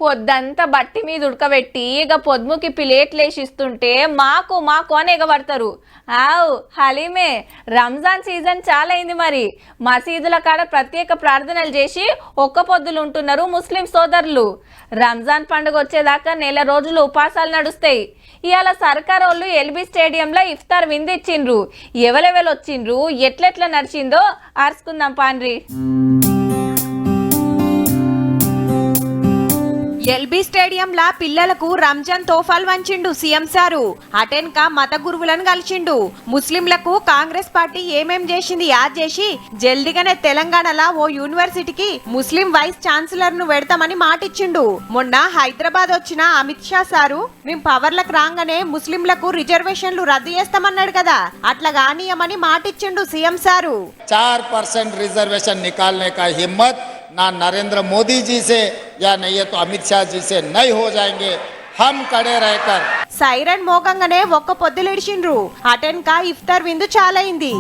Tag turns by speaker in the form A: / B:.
A: పొద్దంతా బట్టి మీద ఉడకబెట్టి ఇక పొద్దుముకి ప్లేట్లేసిస్తుంటే మాకు మాకు అని ఎగబడతారు. ఆవ్ హలీమే, రంజాన్ సీజన్ చాలా అయింది. మరి మసీదుల కాడ ప్రత్యేక ప్రార్థనలు చేసి ఒక్క పొద్దులు ఉంటున్నారు ముస్లిం సోదరులు. రంజాన్ పండుగ వచ్చేదాకా నెల రోజులు ఉపాసాలు నడుస్తాయి. ఇవాళ సర్కార్ వాళ్ళు ఎల్బీ స్టేడియంలో ఇఫ్తార్ విందిచ్చిండ్రు. ఎవరెవరు వచ్చిండ్రు, ఎట్లెట్లా నడిచిందో ఆర్చుకుందాం పాండ్రి.
B: ఎల్బీ స్టేడియంలా పిల్లలకు రంజాన్ తోఫాలు వంచిండు సీఎం సారు. అటెన్కా మత గురువులను కలిసిండు. ముస్లింలకు కాంగ్రెస్ పార్టీ ఏమేం చేసింది యాద్ చేసి జల్దిగానే తెలంగాణలో ఓ యూనివర్సిటీకి ముస్లిం వైస్ ఛాన్సలర్ ను పెడతామని మాటిచ్చిండు. మొన్న హైదరాబాద్ వచ్చిన అమిత్ షా సారు మేం పవర్లకు రాగానే ముస్లింలకు రిజర్వేషన్లు రద్దు చేస్తామన్నాడు కదా, అట్లా గానీయమని మాటిచ్చిండు సీఎం సారు.
C: 4% रिजर्वेशन निकालने का हिम्मत ना नरेंद्र मोदी जी से या नहीं है तो अमित शाह जी से नहीं हो जाएंगे. हम खड़े रहकर
B: సైరన్ మోగంగానే ఒక్క పొద్దులిడిచిండ్రు. అటెన్కా ఇఫ్తార్ విందు చాలైంది.